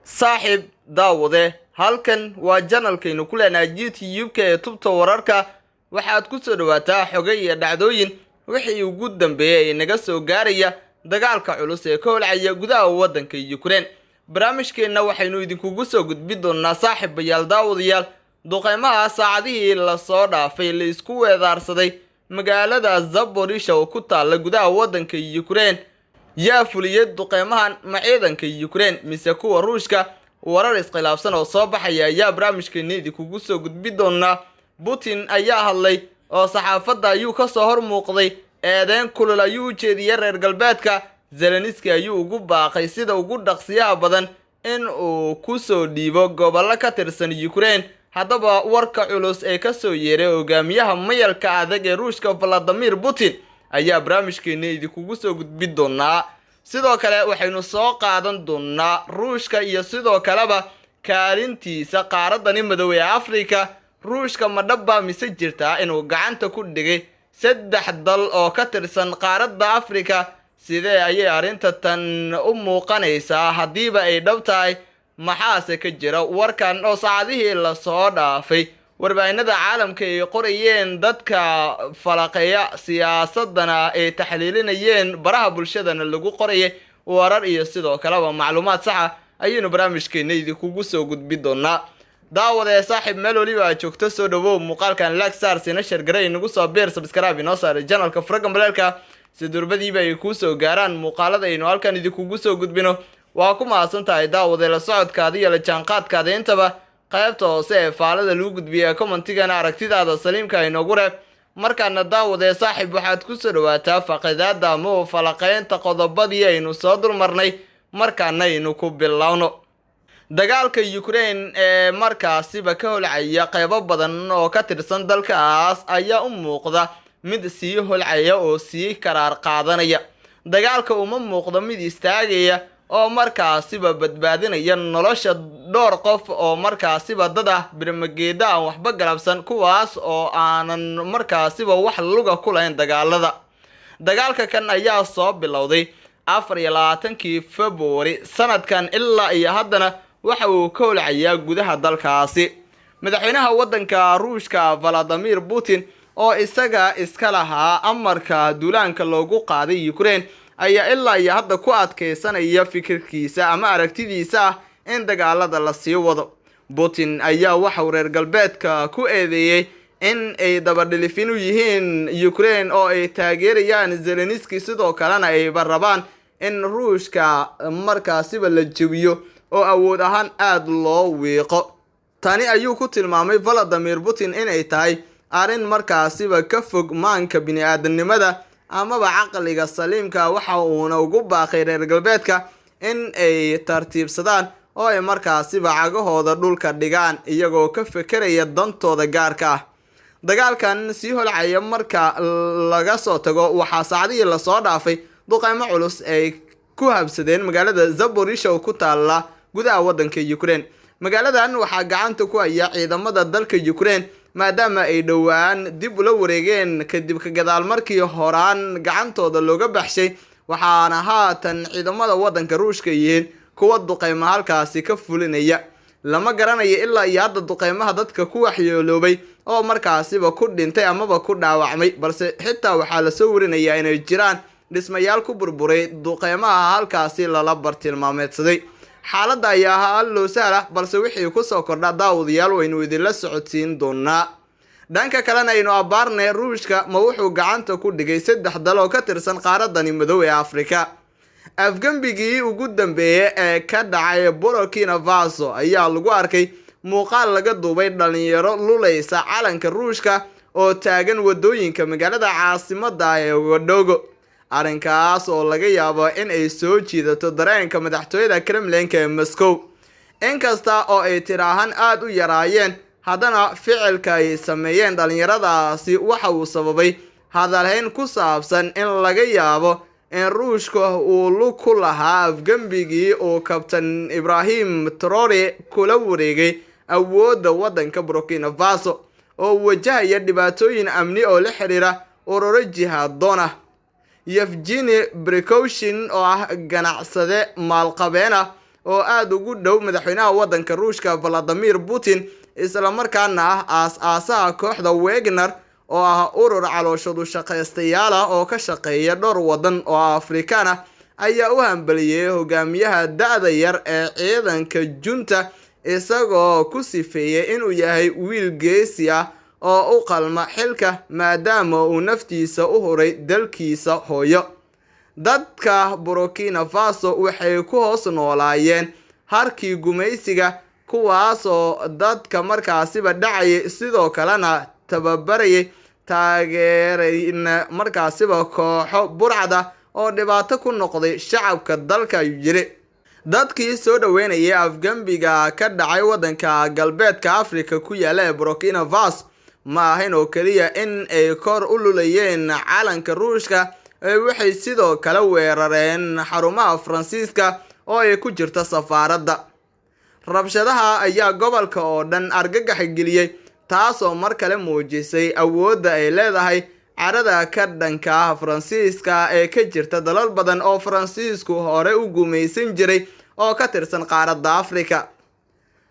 saaxiib daawade halkan waa janalkaynu ku leenahay YouTube-ka ee tubta wararka waxaad ku soo dhawaataa xogo iyo dhacdooyin wixii ugu dambeeyay naga soo gaaraya dagaalka culus ee ka holcaya gudaha waddanka Ukraine. barnaamijkeena waxaynu idinkugu soo gudbin doonaa saaxiibayaal daawadayaal duqeymaha saacadihii la soo dhaafay la isku weedaarsaday magaalada Zaporizhzhia oo ku taala gudaha waddanka Ukraine. yaa fuliyay duqeymahan ma ciidanka Ukraine mise kuwa Ruushka? warar iskhilaafsan oo soo baxaya ayaa barnaamijkeena idinkugu soo gudbin doonaa. Putin ayaa hadlay oo saxaafadda ayuu ka soo hor muuqday eedeyn kulul ayuu u jeediyay reer galbeedka. Zelensky ayuu ugu baaqay sida ugu dhaqsiyaha badan in uu ku soo dhiibo gobollo ka tirsan Ukraine. haddaba warka culus ee ka soo yeeray hogaamiyaha mayalka adag ee Ruushka Vladimir Putin ayaa barnaamijkeena idinkugu soo gudbin doonaa. sidoo kale waxaynu soo qaadan doonaa Ruushka iyo sidoo kaleba kaalintiisa qaaradani madow ee Afrika. Ruushka ma dhaba mise jirtaa inuu gacanta ku dhigay 3 dal oo ka tirsan qaaradda Afrika? sidee ayay arrinta tan u muuqanaysaa hadiiba ay dhab tahay? maxaase ka jira warkan oo saacadihii la soo dhaafay warbaahinada caalamka ay qorayeen dadka falaqeeya siyaasadana ay taxliilinayeen baraha bulshadana lagu qorayay warar iyo sidoo kaleba macluumaad sax ah ayaynu barnaamijkeena idinkugu soo gudbin doonaa. daawade saaxiib meel waliba joogto soo dhawow muuqaalkan like saar sina share garay inagu soo beer subscribe inoo saar channelka Faraga Maleelka si durbadiiba ay ku soo gaaraan muuqaalada aynu halkan idinkugu soo gudbino. waa ku mahadsantahay daawade la socodkaada iyo la jaanqaadkaada intaba. qaybta hoose ee faalada lagu gudbiyay commentigana aragtidaada saliimka inoogu reeb. markaana daawade saaxiib waxaad ku soo dhawaataa faqidaada ama falaqeynta qodobadii aynu soo dulmarnay markaana aynu ku bilowno. dagaalka Ukraine ee markaasiba ka holcaya qaybo badan oo ka tirsan dalkaas ayaa u muuqda mid sii holcaya oo sii karaar qaadanaya. dagaalka uma muuqdo mid istaagaya oo markaasiba badbaadinaya nolosha dhowr qof oo markaasiba dad ah birmageeda aan waxba galabsan kuwaas oo aanan markaasiba wax luga ku lahayn dagaalada. dagaalka kan ayaa soo bilowday 24 February sanadkan ilaa iyo haddana waxa uu ka holcayaa gudaha dalkaasi. madaxweynaha waddanka Ruushka Vladimir Putin oo isaga iska lahaa amarka duulaanka loogu qaaday Ukraine ayaa ilaa iyo hadda ku adkeysanaya fikirkiisa ama aragtidiisa in dagaalada la sii wado. Putin ayaa waxa uu reer galbeedka ku eedeeyay in ay dabadhilifin u yihiin Ukraine oo ay taageerayaan Zelensky sidoo kalena ay rabaan in Ruushka markaasiba la jabiyo oo awood ahaan aad loo wiiqo. tani ayuu ku tilmaamay Vladimir Putin inay tahay arrin markaasiba ka fog maanka bini'aadanimada amaba caqliga saliimka. waxa uuna ugu baaqay reer galbeedka in ay tartiibsadaan oo ay markaasiba cagahooda dhulka dhigaan iyagoo ka fekeraya dantooda gaarka ah. dagaalkan sii holcaya marka laga soo tago waxaa saacadihii la soo dhaafay duqeymo culus ay ku habsadeen magaalada Zaporizhzhia oo ku taala gudaha waddanka Ukraine. magaaladan waxaa gacanta ku haya ciidamada dalka Ukraine maadaama ay dhowaan dib ula wareegeen kadib ka gadaal markii horaan gacantooda looga baxshay. waxaana haatan ciidamada waddanka Ruushka yihiin kuwa duqeymaha halkaasi ka fulinaya. lama garanayo ilaa iyo hadda duqeymaha dadka ku waxyeeloobay oo markaasiba ku dhintay amaba ku dhaawacmay, balse xitaa waxaa la soo warinayaa inay jiraan dhismayaal ku burburay duqeymaha halkaasi lala bartilmaameedsaday. xaaladda ayaa hal loo sahla balse wixii ku soo kordha daawadayaal waynu idinla socodsiin doonaa. dhanka kalena aynu abaarnay Ruushka ma wuxuu gacanta ku dhigay 3 dal oo ka tirsan qaaradani madow ee Afrika. afgambigii ugu dambeeyay ee ka dhacay Burkina Faso ayaa lagu arkay muuqaal laga duubay dhalinyaro luleysa calanka Ruushka oo taagan wadooyinka magaalada caasimadda ee Ouagadougou. arrinkaas oo laga yaabo in ay soo jiidato dareenka madaxtooyada Kremlin-ka ee Moscow. inkasta oo ay tiraahan aad u yaraayeen haddana ficilka ay sameeyeen dhalinyaradaasi waxa uu sababay hadalhayn ku saabsan in laga yaabo in Ruushka uu lug ku lahaa afgambigii oo kabtan Ibrahim Traoré kula wareegay awoodda waddanka Burkina Faso oo wajahaya dhibaatooyin amni oo la xiriira ururo jihaadoon ah. Yevgeny Prigozhin oo ah ganacsade maalqabeen ah oo aad ugu dhow madaxweynaha waddanka Ruushka Vladimir Putin isla markaana ah aas-aasaha kooxda Wagner oo ah urur calooshadu shaqaystayaal ah oo ka shaqeeya dhowr waddan oo Afrikaan ah ayaa u hambaliyay hogaamiyaha da'da yar ee ciidanka junta isagoo ku sifeeyay inuu yahay wiil geesi ah oo u qalma xilka maadaama uu naftiisa u huray dalkiisa hooyo. Dadka Burkina Faso waxay ku hoos noolaayeen harkii gumaysiga kuwaasoo dadka markaasiba dhacayay sidoo kalena tababarayay taageerayna markaasiba kooxo burcada oo dhibaato ku noqday shacabka dalka yiri. Dadkii soo dhaweynayay afgambiga ka dhacay waddanka galbeedka Afrika ku yaala ee Burkina Faso ma ahayn oo kaliya in ay kor u lulayeen calanka Ruushka waxay sidoo kale weerareen xarumaha Faransiiska oo ay ku jirto safaaradda. Rabshadaha ayaa gobolka oo dhan argagax geliyay taasoo mar kale muujisay awoodda ay leedahay carada ka dhanka ah Faransiiska ee ka jirta dalal badan oo Faransiisku hore u gumaysan jiray oo ka tirsan qaaradda Afrika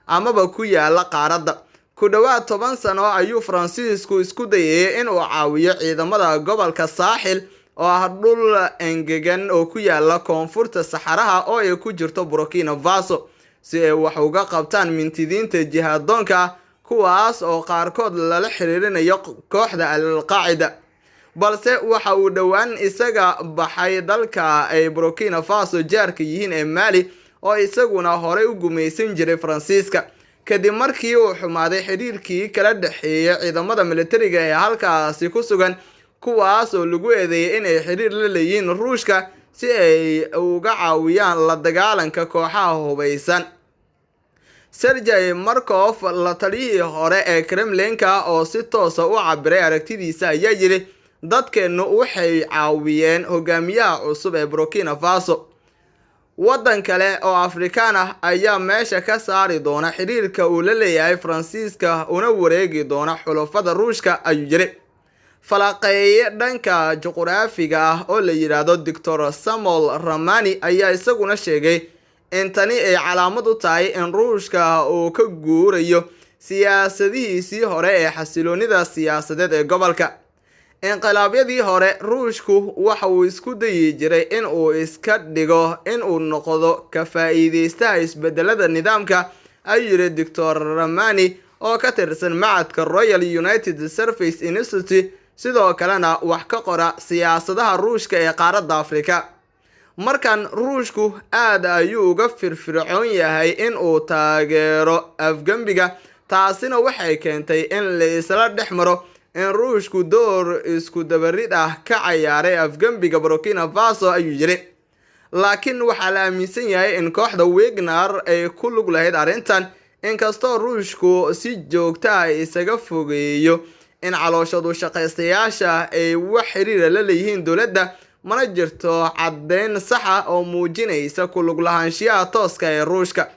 amaba ku yaala qaaradda. Ku dhawaad 10 sano ayuu Faransiisku isku dayay in uu caawiyo ciidamada gobolka Saaxil oo ah dhul engegan oo ku yaala koonfurta Saxaraha oo ay ku jirto Burkina Faso si ay wax uga qabtaan mintidiinta jihaadoonka kuwaas oo qaarkood lala xiriirinayo kooxda Al-Qaacida. balse waxa uu dhawaan isaga baxay dalka ay Burkina Faso jaarka yihiin ee Mali oo isaguna hore u gumaysan jiray Faransiiska kadib markii uu xumaaday xiriirkii kala dhaxeeyay ciidamada militariga ee halkaasi ku sugan kuwaas oo lagu eedeeyay in ay xiriir la leeyihiin Ruushka si ay uga caawiyaan la dagaalanka kooxaha hubeysan. Sergey Markov la taliyay hore ee Kremlin-ka oo si toos ah u cabiray aragtidiisa ayaa yiri dadkeenu waxay caawiyeen hogaamiyaha cusub ee Burkina Faso. Waddan kale oo Afrikaan ah ayaa meesha ka saari doona xiriirka uu la leeyahay Faransiiska una wareegi doona xulafada Ruushka ayuu yiri. Falaqeeye dhanka juqraafiga ah oo la yiraahdo Dr. Samuel Ramani ayaa isaguna sheegay in tani ay calaamad u tahay in Ruushka uu ka guurayo siyaasadihiisii hore ee xasiloonida siyaasadeed ee gobolka. Inqilaabyadii hore Ruushku waxa uu isku dayi jiray in uu iska dhigo in uu noqdo ka faa'iideystaha isbedelada nidaamka ayuu yiri Dr. Ramani oo ka tirsan macadka Royal United Service Institute sidoo kalena wax ka qora siyaasadaha Ruushka ee qaaradda Afrika. Markan Ruushku aad ayuu uga firfircoon yahay in uu taageero afgambiga taasina waxay keentay in la isla dhexmaro in Ruushku door isku dabarid ah ka ciyaaray afgambiga Burkina Faso ayuu yiri. Laakiin waxa la aaminsan yahay in kooxda Wagner ay ku lug lahayd arrintan inkastoo Ruushku si joogto ah isaga fogeeyo in calooshadu shaqaystayaasha ay wax xiriir la leeyihiin dawladda mana jirto caddeyn sax ah oo muujinaysa ku lug lahaanshiyaha tooska ee Ruushka.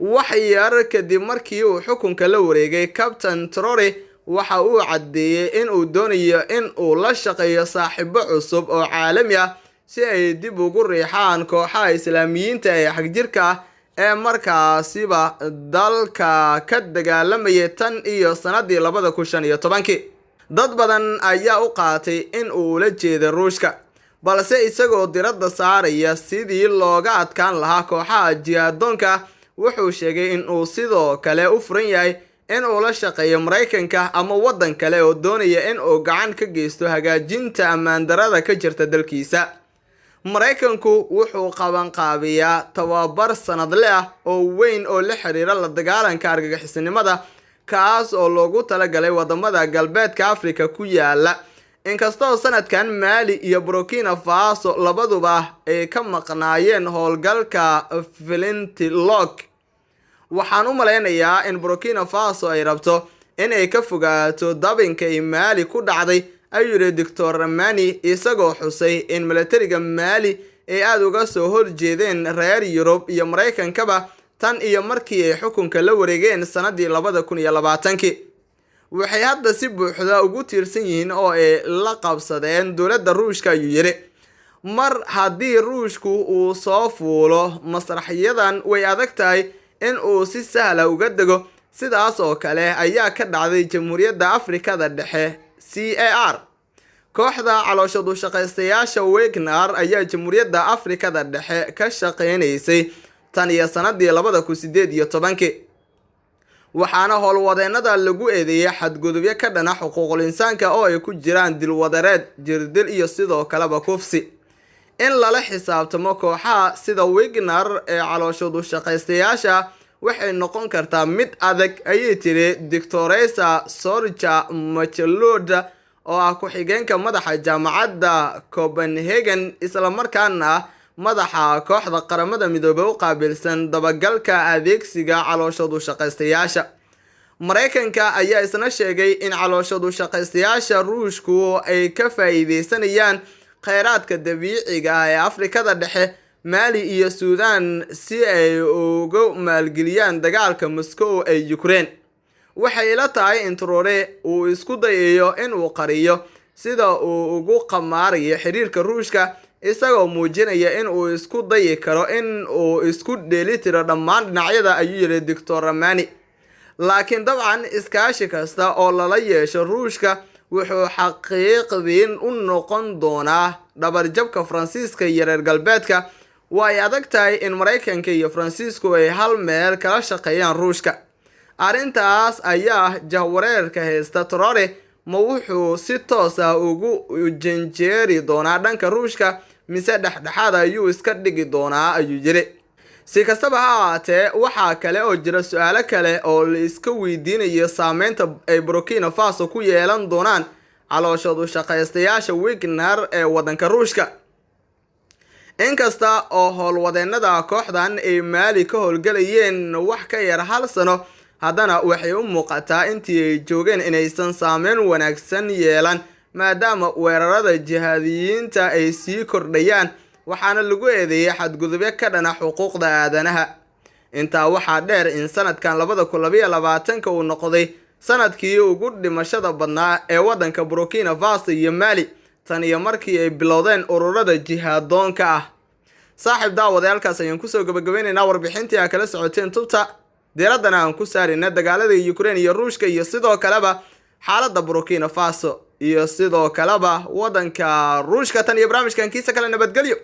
wax yar kadib markii uu xukunka la wareegay Captain Traore waxa uu cadeeyay in uu doonayo in uu la shaqeeyo saaxiibo cusub oo caalami ah si ay dib ugu riixaan kooxaha Islaamiyiinta ee xagjirka ah ee markaasiba dalka ka dagaalamaya tan iyo sanadii 2015. dad badan ayaa u qaatay in uu la jeedo Ruushka balse isagoo diradda saaraya sidii looga adkaan lahaa kooxaha jihaadoonka wuxuu sheegay in uu sidoo kale u furan yahay in uu la shaqeeyo Mareykanka ama waddan kale oo doonaya in uu gacan ka geysto hagaajinta ammaan darada ka jirta dalkiisa. Mareykanku wuxuu qaban qaabiyaa tababar sanadle ah oo weyn oo la xiriira la dagaalanka argagixisnimada kaas oo loogu talagalay wadamada galbeedka Afrika ku yaala. inkastoo sanadkan Mali iyo Burkina Faso labaduba ay ka maqnaayeen howlgalka Flintlock, waxaan u maleynayaa in Burkina Faso ay rabto in ay ka fogaato dabinka ay Mali ku dhacday ayuu Dr. Ramani isagoo xusay in militariga Mali ay aad uga soo horjeedeen reer Yurub iyo Mareykankaba tan iyo markii ay xukunka la wareegeen sanadii 2020. waxay hadda si buuxda ugu tiirsan yihiin oo ay la qabsadeen dawladda Ruushka ayuu yiri. mar haddii ruushku uu soo fuulo masraxyadan way adag tahay in uu si sahla uga dego. sidaas oo kale ayaa ka dhacday Jamhuuriyadda Afrikada Dhexe CAR. kooxda calooshadu shaqaystayaasha Wagner ayaa Jamhuuriyadda Afrikada Dhexe ka shaqeynaysay tan iyo sanadii 2018 waxaana howlwadeennada lagu eedeeyay xadgudubyo ka dhana xuquuqul insaanka oo ay ku jiraan dilwadareed, jirdil iyo sidoo kaleba kufsi. in lala xisaabtamo kooxaha sida Wagner ee calooshadu shaqaystayaasha waxay noqon kartaa mid adag, ayay tiri Doctoressa Sorja Macheloda oo ah ku-xigeenka madaxa jaamacadda Copenhagen isla markaana madaxa kooxda qaramada midoobay u qaabilsan dabagalka adeegsiga calooshadu shaqaystayaasha. Mareykanka ayaa isna sheegay in calooshadu shaqaystayaasha Ruushku ay ka faa'iideysanayaan kheyraadka dabiiciga ah ee Afrikada Dhexe, Mali iyo Suudaan si ay uga maalgeliyaan dagaalka Moscow ee Ukraine. waxay la tahay in Traore uu isku dayayo in uu qariyo sida uu ugu qamaarayo xiriirka Ruushka, isagoo muujinaya in uu isku dayi karo in uu isku dheelitiro dhammaan dhinacyada, ayuu yiri Dr. Ramani. laakiin dabcan iskaashi kasta oo lala yeesho Ruushka wuxuu xaqiiqdiin u noqon doonaa dhabarjabka Faransiiska iyo reer galbeedka. way adag tahay in Mareykanka iyo Faransiisku ay hal meel kala shaqeeyaan Ruushka. arrintaas ayaa jahwareerka haysta Traore ma wuxuu si toos ah ugu janjeeri doonaa dhanka Ruushka mise dhexdhexaad ayuu iska dhigi doonaa, ayuu yiri. si kastaba ha ahaatee waxaa kale oo jira su'aalo kale oo la iska weydiinayo saameynta ay Burkina Faso ku yeelan doonaan calooshadu shaqaystayaasha Wagner ee wadanka Ruushka. inkasta oo howlwadeennada kooxdan ay Mali ka howlgalayeen wax ka yar hal sano, haddana waxay u muuqataa intii ay joogeen inaysan saameyn wanaagsan yeelan maadaama weerarada jihaadiyiinta ay sii kordhayaan, waxaana lagu eedeeyay xadgudubyo ka dhana xuquuqda aadanaha. intaa waxaa dheer in sanadkan 2022 uu noqday sanadkii ugu dhimashada badnaa ee wadanka Burkina Faso iyo Mali tan iyo markii ay bilowdeen ururada jihaadoonka ah. saaxiib daawadayaalkaas ayaan kusoo gabagabaynaynaa warbixintii aan kala socoteen tubta diiradana aan ku saarina dagaalada Ukraine iyo Ruushka iyo sidoo kaleba xaaladda Burkina Faso iyo sidoo kaleba wadanka Ruushka. tan iyo barnaamijkan kiisa kale nabadgelyo.